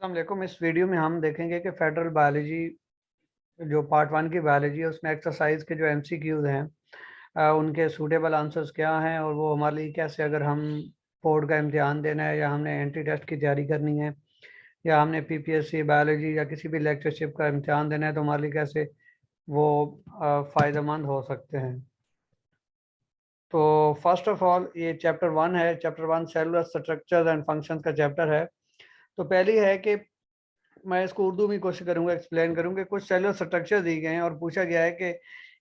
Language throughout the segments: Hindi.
अस्सलाम वालेकुम। इस वीडियो में हम देखेंगे कि फेडरल बायोलॉजी जो पार्ट 1 की बायोलॉजी है उसमें एक्सरसाइज के जो एमसीक्यूज हैं उनके सूटेबल आंसर्स क्या हैं और वो हमारे लिए कैसे, अगर हम बोर्ड का इम्तिहान देना है या हमने एंट्री टेस्ट की तैयारी करनी है या हमने पीपीएससी बायोलॉजी या किसी भी लेक्चरशिप का इम्तिहान देना है तो हमारे लिए कैसे वो फ़ायदेमंद हो सकते हैं। तो फर्स्ट ऑफ ऑल ये चैप्टर 1 है। Chapter 1 cellular structures and functions का चैप्टर है। तो पहली है कि मैं इसको उर्दू में कोशिश करूंगा एक्सप्लेन करूंगा। कुछ सेलुलर स्ट्रक्चर दिए गए हैं और पूछा गया है कि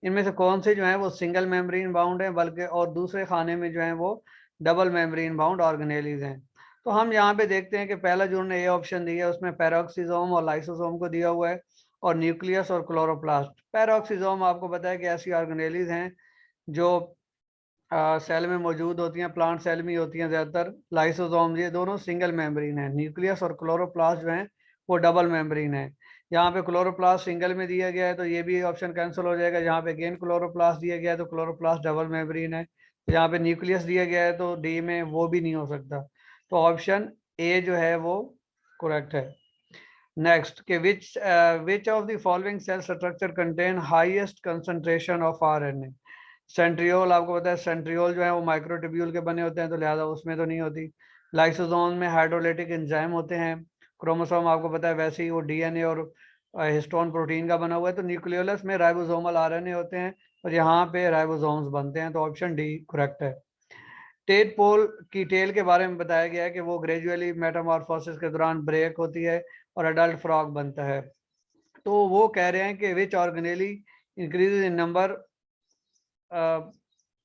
इनमें से कौन से जो है वो सिंगल मेम्ब्रेन बाउंड है, बल्कि और दूसरे खाने में जो है वो डबल मेम्ब्रेन बाउंड ऑर्गेनेलीज हैं। तो हम यहाँ पे देखते हैं कि पहला जो उन्होंने ये ऑप्शन दिया है उसमें पैरोक्सिसोम और लाइसोसोम को दिया हुआ है और न्यूक्लियस और क्लोरोप्लास्ट। पैरोक्सिसोम आपको पता है कि ऐसी ऑर्गेनेलीज हैं जो सेल में मौजूद होती हैं, प्लांट सेल में ही होती हैं ज़्यादातर। लाइसोसोम ये दोनों सिंगल मेम्ब्रेन है। न्यूक्लियस और क्लोरोप्लास्ट जो हैं वो डबल मेम्ब्रेन है। यहाँ पे क्लोरोप्लास्ट सिंगल में दिया गया है तो ये भी ऑप्शन कैंसिल हो जाएगा। यहाँ पे अगेन क्लोरोप्लास्ट दिया गया है तो क्लोरोप्लास्ट डबल मेम्ब्रेन है। तो यहाँ पे न्यूक्लियस दिया गया है तो डी में वो भी नहीं हो सकता। तो ऑप्शन ए जो है वो करेक्ट है। नेक्स्ट के which of the following cell structure contain highest concentration of RNA. Centriole आपको पता है, सेंट्रियोल जो है वो माइक्रोट्यूब्यूल के बने होते हैं तो लिहाजा उसमें तो नहीं होती। लाइसोसोम में हाइड्रोलाइटिक एंजाइम होते हैं। क्रोमोसोम आपको पता है वैसे ही वो डीएनए और हिस्टोन प्रोटीन का बना हुआ है। तो न्यूक्लियोलस में राइबोसोमल आरएनए होते हैं और यहाँ पे राइबोसोम्स बनते हैं। तो ऑप्शन डी करेक्ट है। टेड पोल की टेल के बारे में बताया गया है कि वो ग्रेजुअली मेटामॉर्फोसिस के दौरान ब्रेक होती है और अडल्ट फ्रॉग बनता है। तो वो कह रहे हैं कि which organelle increase in number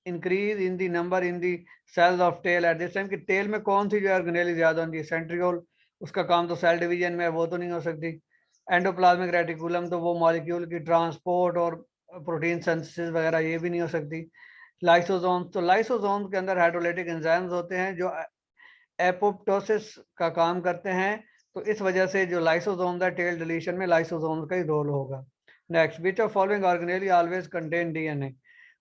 increase in the number in the cells of tail at this time. कि टेल में कौन सी जो ऑर्गेनेली ज्यादा होती है। सेंट्रियोल, उसका काम तो सेल डिवीजन में है, वो तो नहीं हो सकती। एंडोप्लाज्मिक रेटिकुलम तो वो मॉलिक्यूल की ट्रांसपोर्ट और प्रोटीन सिंथेसिस वगैरह ये भी नहीं हो सकती। लाइसोसोम्स, तो लाइसोसोम्स के अंदर हाइड्रोलाइटिक एंजाइम्स होते हैं जो एपोप्टोसिस का काम करते हैं। तो इस वजह से जो लाइसोसोम है टेल डिलीशन में लाइसोसोम का ही रोल होगा। Next, which of following organelle always contain DNA.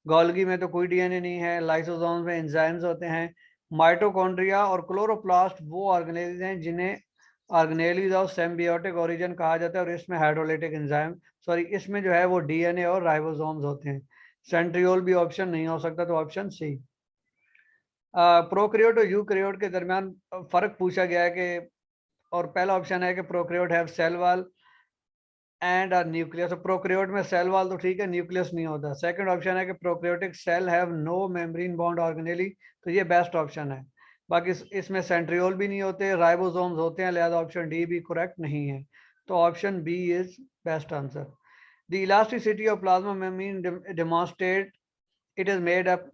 Golgi में तो कोई डीएनए नहीं है। लाइसोसोम में एंजाइम्स होते हैं। माइटोकॉन्ड्रिया और क्लोरोप्लास्ट वो ऑर्गेनेलीज हैं जिन्हें ऑर्गेनेलीज ऑफ सिम्बियोटिक ओरिजिन कहा जाता है और इसमें हाइड्रोलाइटिक एंजाइम इसमें जो है वो डीएनए और राइबोसोम्स होते हैं। सेंट्रियोल भी ऑप्शन नहीं हो सकता तो ऑप्शन सी। प्रोकैरियोट और यूकैरियोट के दरमियान फर्क पूछा गया है कि, और पहला ऑप्शन है कि prokaryote have cell wall and nucleus. तो प्रोकैरियोट में सेल वॉल तो ठीक है, न्यूक्लियस नहीं होता। सेकंड ऑप्शन है कि prokaryotic cell have no membrane bond organelle. तो ये बेस्ट ऑप्शन है। बाकी इसमें सेंट्रियोल भी नहीं होते, राइबोसोम्स होते हैं, लिहाजा ऑप्शन डी भी करेक्ट नहीं है। तो option B is best answer. The elasticity of plasma membrane demonstrate it is made up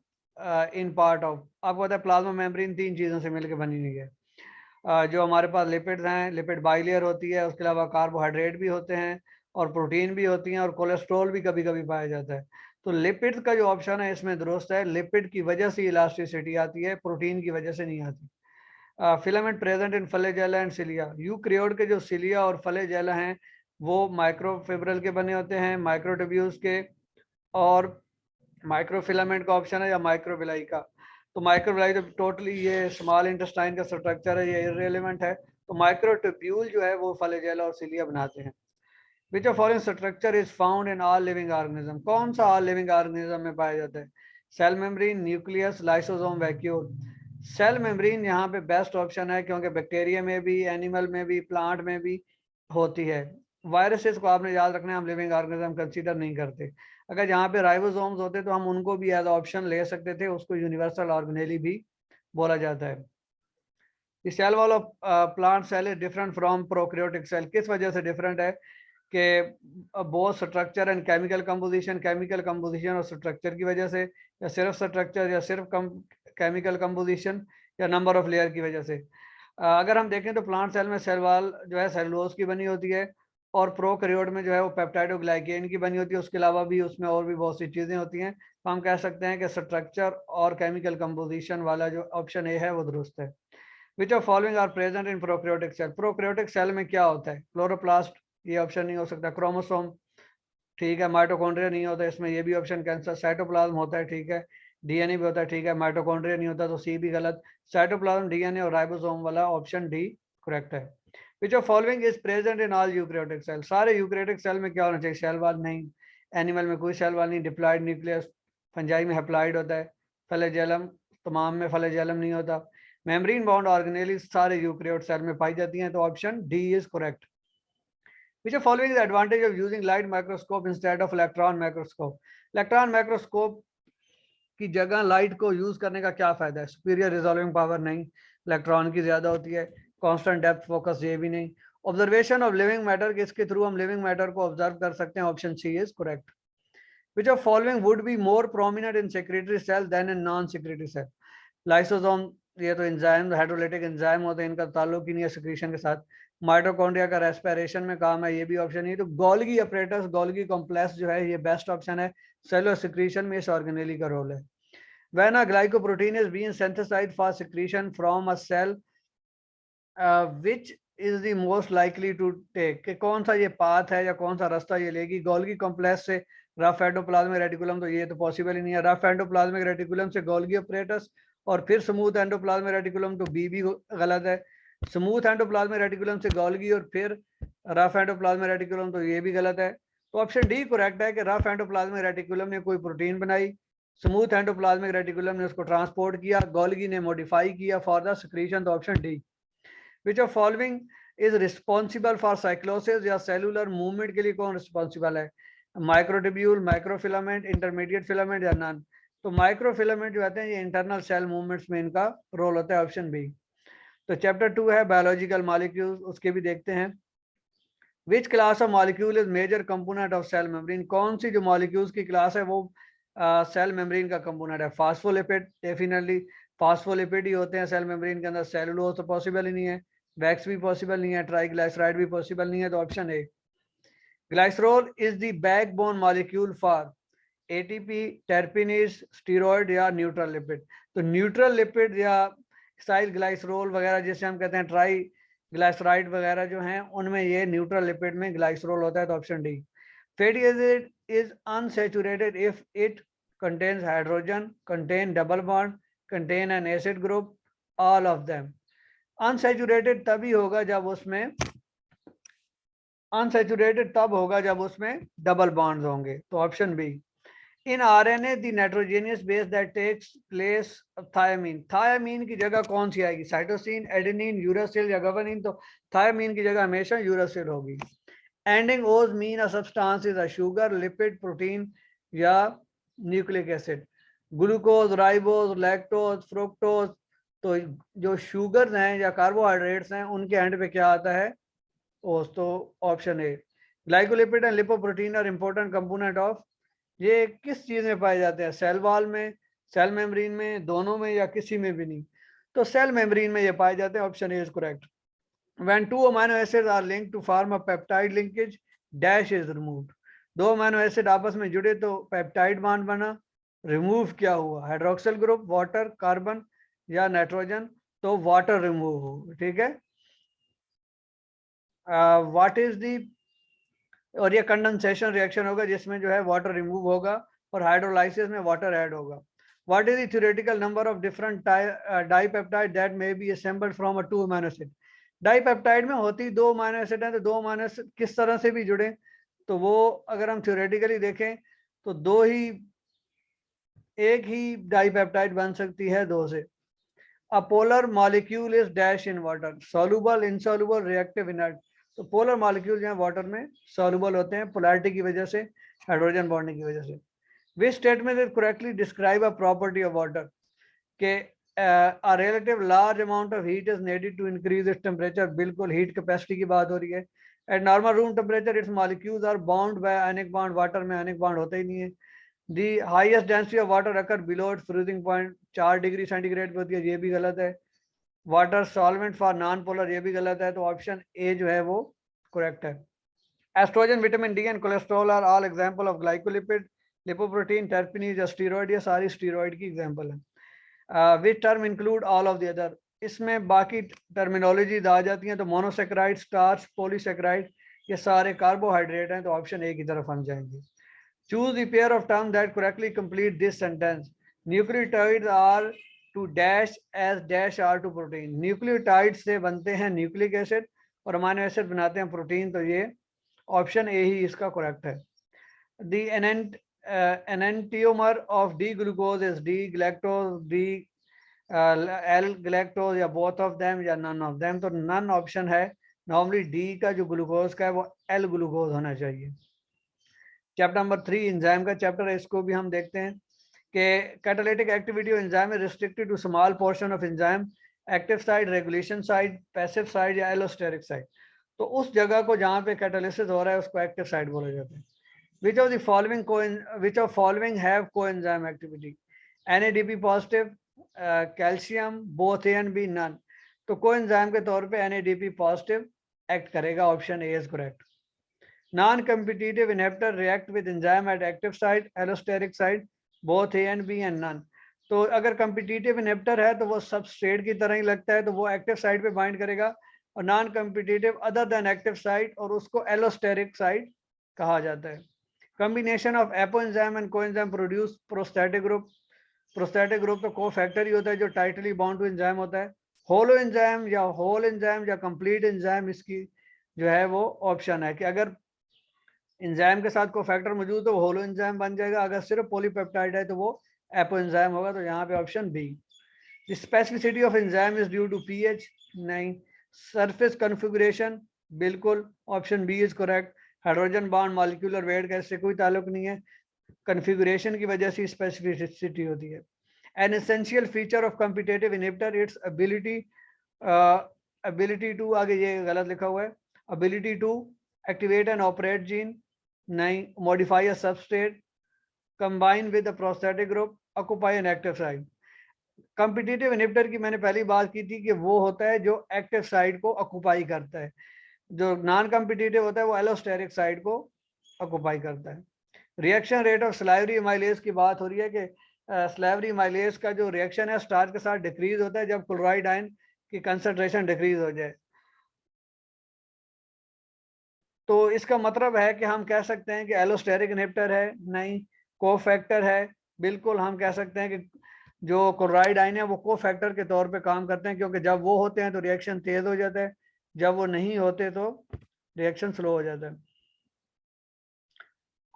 in part of. आपको पता है प्लाज्मा मेम्ब्रेन तीन चीज़ों से मिलकर बनी हुई है। जो हमारे पास लिपिड्स हैं, लिपिड बाइलेयर होती है, उसके अलावा कार्बोहाइड्रेट भी होते हैं और प्रोटीन भी होती हैं और कोलेस्ट्रॉल भी कभी कभी पाया जाता है। तो लिपिड का जो ऑप्शन है इसमें दुरुस्त है। लिपिड की वजह से इलास्टिसिटी आती है, प्रोटीन की वजह से नहीं आती। Filament present in flagella and cilia. Eukaryote के जो सिलिया और फ्लैजेला हैं वो माइक्रोफिब्रल के बने होते हैं, माइक्रोट्यूब्यूल्स के। और माइक्रोफिलामेंट का ऑप्शन है या माइक्रोविलाई का। तो माइक्रोविलाई तो टोटली ये स्मॉल इंटेस्टाइन का स्ट्रक्चर है, ये इररिलेवेंट है। तो माइक्रोट्यूब्यूल जो है वो फ्लैजेला और सिलिया बनाते हैं। Which of following structure is found in all living organism. कौन सा ऑल लिविंग ऑर्गेनिज्म में पाया जाता है। Cell membrane, nucleus, lysosome, vacuole. Cell membrane यहाँ पे बेस्ट ऑप्शन है क्योंकि बैक्टीरिया में भी, एनिमल में भी, प्लांट में भी होती है। वायरसेस को आपने याद रखना है, हम लिविंग ऑर्गेनिज्म कंसीडर नहीं करते। अगर यहाँ पे राइबोसोम्स होते तो हम उनको भी एज ऑप्शन ले सकते थे, उसको यूनिवर्सल ऑर्गेनेली भी बोला जाता है। The cell wall of plant cell is different from prokaryotic cell। किस वजह से डिफरेंट है कि both structure and chemical composition और स्ट्रक्चर की वजह से, या सिर्फ स्ट्रक्चर या सिर्फ केमिकल कंपोजिशन या नंबर ऑफ लेयर की वजह से। अगर हम देखें तो प्लांट सेल में सेल वॉल जो है सेलुलोज की बनी होती है और प्रोकैरियोट में जो है वो पेप्टाइडोग्लाइकेन की बनी होती है। उसके अलावा भी उसमें और भी बहुत सी चीज़ें होती हैं। तो हम कह सकते हैं कि स्ट्रक्चर और केमिकल कंपोजिशन वाला जो ऑप्शन ए है वो दुरुस्त है। Which of following are present in prokaryotic cell. Prokaryotic cell में क्या होता है। क्लोरोप्लास्ट, ये ऑप्शन नहीं हो सकता। क्रोमोसोम, ठीक है। माइटोकॉन्ड्रिया नहीं होता, इसमें ये भी ऑप्शन कैंसर। साइटोप्लाज्म होता है, ठीक है। डीएनए भी होता है, ठीक है। माइटोकॉन्ड्रिया नहीं होता तो सी भी गलत। साइटोप्लाज्म, डीएनए और राइबोसोम वाला ऑप्शन डी करेक्ट है। Which of following is present in all eukaryotic cell, सारे यूकैरियोटिक सेल में क्या होना चाहिए, सेल वॉल नहीं, एनिमल में कोई सेल वॉल नहीं, डिप्लॉयड न्यूक्लियस, फंजाई में हैप्लॉयड होता है, फ्लैजेलम तमाम में फ्लैजेलम नहीं होता, मेम्ब्रेन बाउंड ऑर्गेनेली सारे यूकैरियोट सेल में पाई जाती हैं, तो option D is correct. Which of following is the advantage of using light microscope instead of electron microscope? Electron microscope की जगह लाइट को यूज करने का क्या फायदा है, सुपीरियर रिजॉल्विंग पावर नहीं, इलेक्ट्रॉन की ज्यादा होती है, कांस्टेंट डेप्थ फोकस ये भी नहीं, ऑब्जर्वेशन ऑफ लिविंग मैटर, किसके थ्रू हम लिविंग मैटर को ऑब्जर्व कर सकते हैं, option C is correct. Which of following would be more prominent in secretory cell than in non-secretory cell? Lysosome, ये तो एंजाइम हाइड्रोलाइटिक एंजाइम होते हैं, इनका ताल्लुक ही नहीं है सिक्रीशन के साथ। माइटोकॉन्ड्रिया का रेस्पिरेशन में काम है, ये भी ऑप्शन नहीं। तो गोल्गी अपरेटस, गोल्गी कॉम्प्लेक्स जो है ये बेस्ट ऑप्शन है, सेलुलर सिक्रीशन में इस ऑर्गेनेली का रोल है। When a glycoprotein is being synthesized for secretion from a cell, which is the most likely to take, कि कौन सा ये पाथ है या कौन सा रास्ता ये लेगी, गोल्गी कॉम्प्लेक्स से रफ एंडोप्लाज्मिक रेटिकुलम, तो ये तो पॉसिबल ही नहीं है। रफ एंडोप्लाज्मिक रेटिकुलम से गोल्गी अपरेटस और फिर स्मूथ एंडोप्लाज्मिक रेटिकुलम, तो बी भी गलत है। स्मूथ एंडोप्लाज्मिक रेटिकुलम से गोल्गी और फिर रफ एंडोप्लाज्मिक रेटिकुलम, तो ये भी गलत है। तो ऑप्शन डी करेक्ट है कि रफ एंडोप्लाज्मिक रेटिकुलम ने कोई प्रोटीन बनाई, स्मूथ एंडोप्लाज्मिक रेटिकुलम ने उसको ट्रांसपोर्ट किया, गोल्गी ने मॉडिफाई किया फॉर द सिक्रीशन, तो option D. Which of following is responsible for cyclosis या सेलुलर मूवमेंट के लिए कौन रिस्पॉन्सिबल है, माइक्रोट्यूब्यूल, माइक्रोफिलामेंट, इंटरमीडिएट फिलामेंट या नन? तो माइक्रोफिलामेंट जो आते हैं ये इंटरनल सेल मूवमेंट्स में इनका रोल होता है, ऑप्शन बी। तो चैप्टर 2 है बायोलॉजिकल मॉलिक्यूल्स, उसके भी देखते हैं। Which class of molecule is major component of cell membrane, कौन सी जो मॉलिक्यूल्स की क्लास है वो सेल मेम्ब्रेन का कंपोनेंट है? फास्फोलिपिड, डेफिनेटली फास्फोलिपिड ही होते हैं सेल मेम्ब्रेन के अंदर, सेलुलोज तो पॉसिबल ही नहीं है, वैक्स भी पॉसिबल नहीं है, ट्राइग्लिसराइड भी पॉसिबल नहीं है, तो option a. Glycerol is the backbone molecule for ATP, terpenes, steroid या न्यूट्रल लिपिड? तो न्यूट्रल लिपिड या साइल ग्लाइसरोल वगैरह जिसे हम कहते हैं ट्राई ग्लाइसराइड वगैरह जो हैं उनमें ये न्यूट्रल लिपिड में ग्लाइसरोल होता है, तो option D. Fatty acid is unsaturated if it contains hydrogen, contain double bond, contain an acid group, all of them। Unsaturated तभी होगा जब उसमें अनसैचुरेटेड तब होगा जब उसमें डबल बॉन्ड्स होंगे, तो option b. In RNA the nitrogenous base that takes place thymine, thymine की जगह कौन सी आएगी, साइटोसिन, एडेनिन, यूरासिल या गवानीन? तो थायमीन की जगह हमेशा यूरासिल होगी। Ending ose mean a substance is a sugar, lipid, protein या nucleic acid? Glucose, ribose, lactose, fructose, तो जो शुगर हैं या कार्बोहाइड्रेट्स हैं उनके एंड पे क्या आता है ओस, तो option A. Glycolipid and lipoprotein are important component of, ये किस चीज में पाए जाते हैं, सेल वॉल में, सेल मेम्ब्रेन में, दोनों में या किसी में भी नहीं? तो सेल मेम्ब्रेन में ये पाए जाते हैं, option A is correct. When two amino acids are linked to form a peptide linkage, dash is removed। दो अमीनो एसिड आपस में जुड़े तो पेप्टाइड बॉन्ड बना, रिमूव क्या हुआ, हाइड्रोक्सिल ग्रुप, वाटर, कार्बन या नाइट्रोजन? तो वाटर रिमूव हो, ठीक है। व्हाट इज दी, और ये कंडेंसेशन रिएक्शन होगा जिसमें जो है वाटर रिमूव होगा और हाइड्रोलाइसिस में वाटर ऐड होगा। What is the theoretical number of different dipeptide that may be assembled from a to amino acid? Dipeptide में होती दो अमीनो एसिड हैं, तो दो अमीनो एसिड किस तरह से भी जुड़े, तो वो अगर हम थ्योरेटिकली देखें तो दो ही, एक ही डाइपेप्टाइड बन सकती है दो से। A polar molecule is dash in water, soluble, insoluble, reactive, inert? तो पोलर मॉलिक्यूल जो है वाटर में सॉल्युबल होते हैं पोलैरिटी की वजह से, हाइड्रोजन बॉन्डिंग की वजह से। Which statement is correctly describe a property of water, के a relative large amount of heat is needed to increase its temperature, बिल्कुल हीट कैपेसिटी की बात हो रही है। At normal room temperature its molecules are bound by ionic bond, water में ionic bond होता ही नहीं है। The highest density of water occur below its freezing point, 4 degree centigrade पे होती है, ये भी गलत है। Water solvent for non polar, ये भी गलत है, तो ऑप्शन ए जो है वो करेक्ट है। Estrogen, vitamin D and cholesterol are all example of glycolipid, lipoprotein, terpenes या स्टीरॉइड, ये सारी स्टीरॉइड की एग्जांपल है। Which term include all of the other, इसमें बाकी टर्मिनोलॉजीज आ जाती हैं, तो मोनोसेक्राइड, स्टार्च, पॉलीसेक्राइड, ये सारे कार्बोहाइड्रेट हैं, तो ऑप्शन ए की तरफ हम जाएंगे। Choose the pair of term that correctly complete this sentence, nucleotides are to dash as dash are to protein, nucleotide से बनते हैं न्यूक्लिक एसिड और अमीनो एसिड बनाते हैं प्रोटीन, तो ये ऑप्शन ए ही इसका करेक्ट है। दी enantiomer of D glucose is D galactose, D L galactose, या both of them या none of them। तो none ऑप्शन है। नॉर्मली डी का जो ग्लूकोज का है वो एल ग्लूकोज होना चाहिए। चैप्टर नंबर 3 एंजाइम का चैप्टर है, इसको भी हम देखते हैं कि catalytic activity of enzyme is restricted to small portion of enzyme, active side, regulation side, passive side या एलोस्टेरिक साइड। तो उस जगह को जहाँ पे कैटालिसिस हो रहा है उसको एक्टिव साइड बोला जाता है। Which of the following have coenzyme activity? NADP positive, calcium, both A and B, none। तो coenzyme के तौर पे NADP positive एक्ट करेगा, option A is correct. Non competitive inhibitor react with enzyme at active side, allosteric side, both A and B and none. तो अगर कम्पिटिटिव इनहिबिटर है तो वो सबस्ट्रेट की तरह ही लगता है, तो वो एक्टिव साइड पे बाइंड करेगा, और non competitive other than active side, और उसको एलोस्टेरिक साइड कहा जाता है। Combination of apoenzyme and coenzyme produce prostatic group. Prostatic group तो कोफैक्टर ही होता है जो टाइटली बाउंड टू एंजाइम होता है। होलो एंजाइम या होल एंजाइम या कंप्लीट एंजाइम, इसकी जो है वो ऑप्शन है कि अगर एंजाइम के साथ कोफैक्टर मौजूद तो वो होलो एंजाइम बन जाएगा, अगर सिर्फ पॉलीपेप्टाइड है तो वो एपोएंजाइम होगा। तो यहाँ पे option B. Specificity of enzyme is due to pH, नहीं। सरफेस कॉन्फ़िगरेशन, बिल्कुल, option B is correct. Hydrogen bond, molecular weight का इससे कोई ताल्लुक नहीं है, कॉन्फ़िगरेशन की वजह से स्पेसिफिसिटी होती है। An essential feature of competitive inhibitor it's ability to, आगे ये गलत लिखा हुआ है, ability to activate and operate gene, नहीं। Modify a substrate, combine with the prosthetic group, occupy an active site. Competitive inhibitor की मैंने पहली बात की थी कि वो होता है जो एक्टिव साइड को ऑक्यूपाई करता है, जो नॉन कॉम्पिटिटिव होता है वो एलोस्टेरिक साइड को ऑक्यूपाई करता है। Reaction rate of salivary amylase की बात हो रही है कि स्लाइवरी एमाइलेज का जो रिएक्शन है स्टार्च के साथ डिक्रीज होता है जब क्लोराइड आयन की कंसंट्रेशन डिक्रीज हो जाए। तो इसका मतलब है कि हम कह सकते हैं कि एलोस्टेरिक इनहिबिटर है, नहीं। कोफैक्टर है, बिल्कुल, हम कह सकते हैं कि जो क्लोराइड आयन है वो कोफैक्टर के तौर पे काम करते हैं, क्योंकि जब वो होते हैं तो रिएक्शन तेज हो जाता है, जब वो नहीं होते तो रिएक्शन स्लो हो जाता है।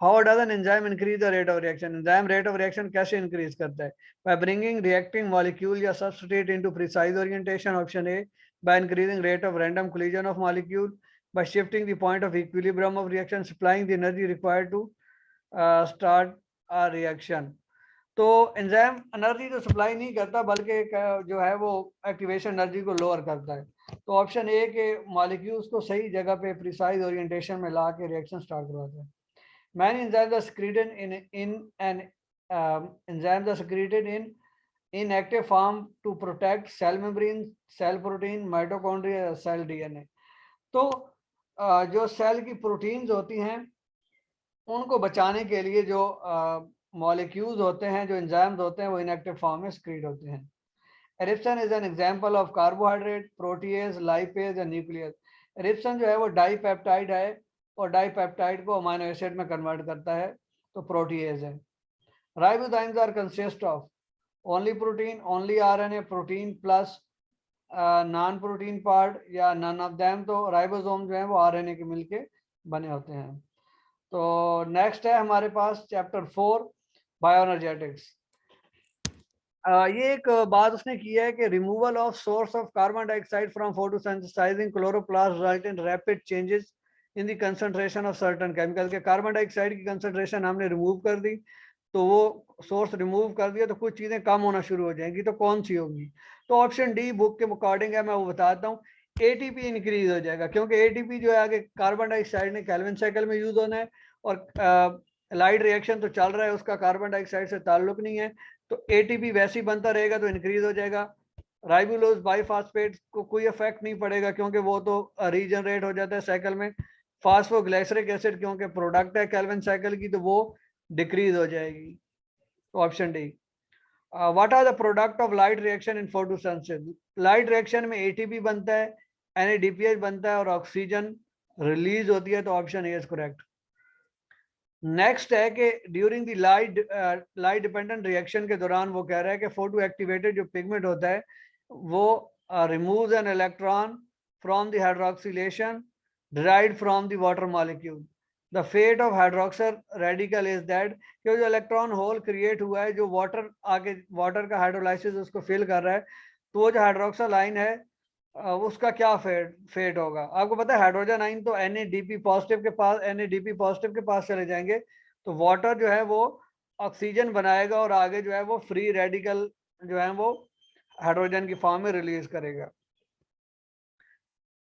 How does an enzyme increase the rate of reaction? Enzyme rate of reaction कैसे इंक्रीज करता है? बाय ब्रिंगिंग रिएक्टिंग मॉलिक्यूल या substrate into precise orientation, option A. By increasing rate of random collision of molecule, by shifting the point of equilibrium of reaction, supplying the energy required to start a reaction। तो एंजाइम एनर्जी तो सप्लाई नहीं करता बल्कि जो है वो एक्टिवेशन एनर्जी को लोअर करता है। तो ऑप्शन ए के मॉलिक्यूल्स को सही जगह पे प्रिसाइज ओरिएंटेशन में ला के रिएक्शन स्टार्ट करवाता है। Many enzymes are secreted in an enzymes are secreted in inactive form to protect cell membrane, cell protein, mitochondria, cell DNA। तो जो सेल की प्रोटीन्स होती हैं उनको बचाने के लिए जो मॉलिक्यूल्स होते हैं, जो एंजाइम्स होते हैं, वो इनएक्टिव फॉर्म में सिक्रीट होते हैं। Erepsin is an example of carbohydrate, protease, lipase and nucleus. Erepsin जो है वो डाइपेप्टाइड है और डाइपेप्टाइड को अमीनो एसिड में कन्वर्ट करता है, तो प्रोटीएज है। Ribosomes are consist of only protein, only RNA, protein plus non protein part या नन ऑफ देम। तो राइबोसोम जो है वो आरएनए के मिलके बने होते हैं। तो नेक्स्ट है हमारे पास चैप्टर 4 बायोएनर्जेटिक्स। ये एक बात उसने की है कि removal of source of carbon dioxide from photosynthesising chloroplast result in rapid changes in the concentration of certain chemical. के कार्बन डाइऑक्साइड की कंसंट्रेशन हमने रिमूव कर दी, तो वो सोर्स रिमूव कर दिया तो कुछ चीजें कम होना शुरू हो जाएंगी, तो कौन सी होंगी? तो ऑप्शन डी बुक के अकॉर्डिंग है, मैं वो बताता हूँ। एटीपी इंक्रीज हो जाएगा, क्योंकि एटीपी जो है आगे कार्बन डाइऑक्साइड ने केल्विन साइकिल में यूज होना है, और लाइट रिएक्शन तो चल रहा है, उसका कार्बन डाइऑक्साइड से ताल्लुक नहीं है, तो एटीपी वैसे ही बनता रहेगा, तो इंक्रीज हो जाएगा। राइबोलोज बाइफॉस्फेट को कोई इफेक्ट नहीं पड़ेगा, क्योंकि वो तो रीजनरेट हो जाता है साइकिल में। फास्फोग्लाइसरिक एसिड क्योंकि प्रोडक्ट है केल्विन साइकिल की, तो वो डिक्रीज हो जाएगी। तो option D. What are the product of light reaction in photosynthesis? Light reaction में एटीपी बनता है, NADPH बनता है और ऑक्सीजन रिलीज होती है, तो option A is correct. Next है कि during the light dependent reaction के दौरान वो कह रहा है कि फोटो एक्टिवेटेड जो पिगमेंट होता है वो removes an electron from the hydroxylation derived from the water molecule. The fate of hydroxyl radical is that कि जो इलेक्ट्रॉन होल क्रिएट हुआ है, जो वाटर आगे वाटर का हाइड्रोलाइसिस उसको फिल कर रहा है, तो वो जो हाइड्रोक्सल आइन है उसका क्या फेट होगा? आपको पता है हाइड्रोजन आइन तो NADP पॉजिटिव के पास चले जाएंगे, तो वाटर जो है वो ऑक्सीजन बनाएगा और आगे जो है वो फ्री रेडिकल जो है वो हाइड्रोजन की फॉर्म में रिलीज करेगा।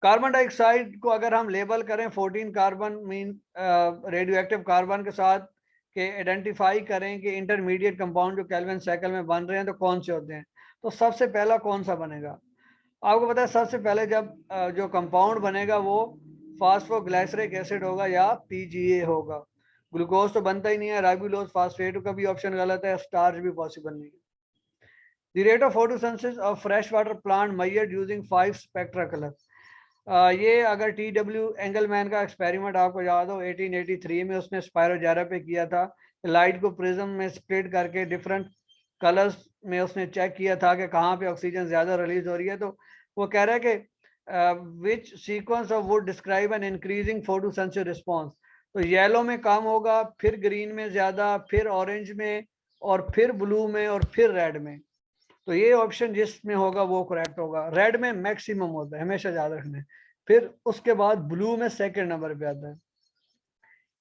कार्बन डाइऑक्साइड को अगर हम लेबल करें 14 carbon mean radio active carbon के साथ के आइडेंटिफाई करें कि इंटरमीडिएट कंपाउंड जो केल्विन साइकिल में बन रहे हैं तो कौन से होते हैं, तो सबसे पहला कौन सा बनेगा? आपको पता है सबसे पहले जब जो कंपाउंड बनेगा वो फास्फोग्लाइसरिक एसिड होगा या PGA होगा। ग्लूकोज तो बनता ही नहीं है, राइबोलोज फास्फेट का भी ऑप्शन गलत है, स्टार्च भी पॉसिबल नहीं है। The rate of photosynthesis of freshwater plant measured using 5 spectra color. ये अगर TW एंगलमैन का एक्सपेरिमेंट आपको याद हो 1883 में उसने स्पायरोजारा पे किया था, लाइट को प्रिज्म में स्प्लिट करके डिफरेंट कलर्स में उसने चेक किया था कि कहाँ पे ऑक्सीजन ज्यादा रिलीज हो रही है। तो वो कह रहा है कि विच sequence of would describe an increasing photosensitive response, तो येलो में कम होगा, फिर ग्रीन में ज्यादा, फिर ऑरेंज में, और फिर ब्लू में, और फिर रेड में। तो ये ऑप्शन जिसमें होगा वो करेक्ट होगा। रेड में मैक्सिमम होता है, हमेशा याद रखना है, फिर उसके बाद ब्लू में सेकंड नंबर पे आता है।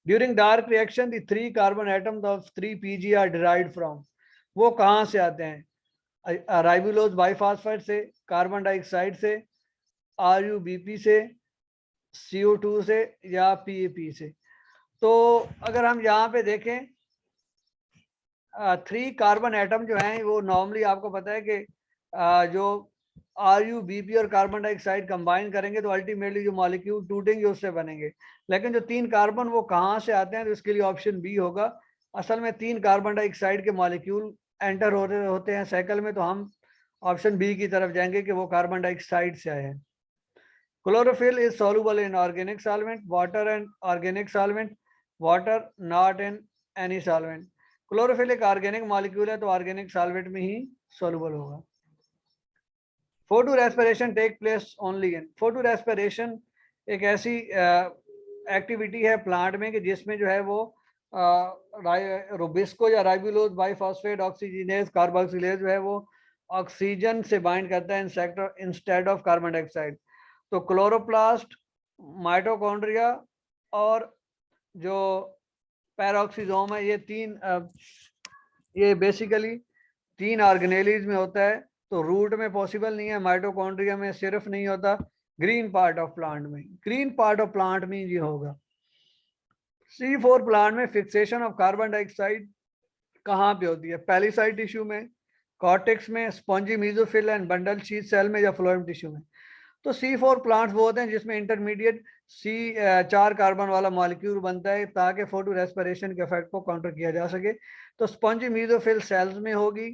During dark reaction the 3 carbon atoms of 3 PG are derived from, वो कहाँ से आते हैं? राइबोलोज बाइफॉस्फेट से, कार्बन डाइऑक्साइड से, RUBP से, CO2 से, या PAP से। तो अगर हम यहाँ पे देखें 3 कार्बन एटम जो हैं वो नॉर्मली आपको पता है कि जो RUBP और कार्बन डाइऑक्साइड कंबाइन करेंगे तो अल्टीमेटली जो मॉलिक्यूल टूटेंगे उससे बनेंगे। लेकिन जो 3 कार्बन वो कहाँ से आते हैं, तो इसके लिए ऑप्शन बी होगा। असल में 3 कार्बन डाइऑक्साइड के मॉलिक्यूल एंटर होते हैं साइकिल में, तो हम ऑप्शन बी की तरफ जाएंगे कि वो कार्बन डाइऑक्साइड से आए हैं। Chlorophyll is soluble in organic solvent, water and organic solvent, water not in any solvent। Chlorophyll एक ऑर्गेनिक मॉलिक्यूल है तो ऑर्गेनिक सॉल्वेंट में ही सॉल्युबल होगा। Photo respiration take place only in, photo respiration एक ऐसी एक्टिविटी है प्लांट में कि जिसमें जो है वो रुबिस्को या राइबोलोज बाइफॉस्फेट ऑक्सीजनेज कार्बोक्सिलेज जो है वो ऑक्सीजन से बाइंड करता है इंस्टेड ऑफ कार्बन डाइऑक्साइड। तो क्लोरोप्लास्ट, माइटोकॉन्ड्रिया और जो पैरोक्सीजोम है, ये बेसिकली 3 ऑर्गेनेलीज में होता है। तो रूट में पॉसिबल नहीं है, माइटोकॉन्ड्रिया में सिर्फ नहीं होता, ग्रीन पार्ट ऑफ प्लांट में, ग्रीन पार्ट ऑफ प्लांट में ये होगा। C4 प्लांट में फिक्सेशन ऑफ कार्बन डाइऑक्साइड कहाँ पे होती है? पैलिसाइड टिश्यू में, कॉर्टेक्स में, spongy mesophyll and bundle sheath cell में, या फ्लोएम टिश्यू में। तो C4 प्लांट्स वो होते हैं जिसमें इंटरमीडिएट C4 कार्बन वाला मॉलिक्यूल बनता है ताकि फोटो रेस्पिरेशन के इफेक्ट को काउंटर किया जा सके। तो स्पॉन्जी मीजोफिल सेल्स में होगी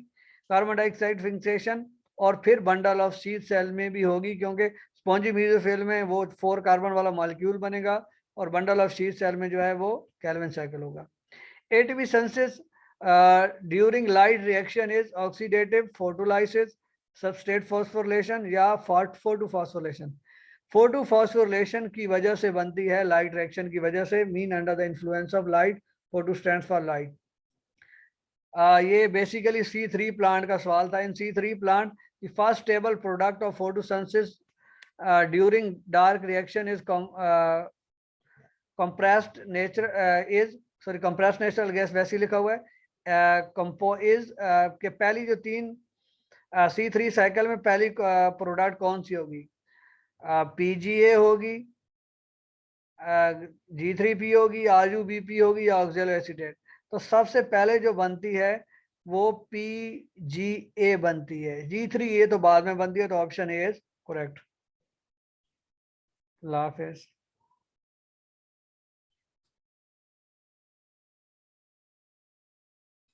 कार्बन डाइऑक्साइड फिक्सेशन, और फिर बंडल ऑफ शीथ सेल में भी होगी, क्योंकि स्पॉन्जी मीजोफिल में वो 4 कार्बन वाला मॉलिक्यूल बनेगा और बंडल ऑफ शीथ सेल में जो है वो केल्विन साइकिल होगा। ATP synthesis during light reaction is oxidative photolysis, substrate phosphorylation, या फोटोफॉस्फोरिलेशन। फोटोफॉस्फोरिलेशन की वजह से बनती है लाइट रिएक्शन की वजह से, mean under the influence of light, photo stands for light. ये बेसिकली C3 प्लांट का सवाल था। इन C3 plant the first stable product of photosynthesis during dark reaction is compressed natural gas, वैसे लिखा हुआ है। के पहली जो 3 C3 साइकिल में पहली प्रोडक्ट कौन सी होगी? PGA होगी, G3P होगी, RUBP होगी, या ऑक्सैलो एसीटेट। तो सबसे पहले जो बनती है वो PGA बनती है, G3A तो बाद में बनती है, तो ऑप्शन ए इज करेक्ट। अल्लाह हाफिज़।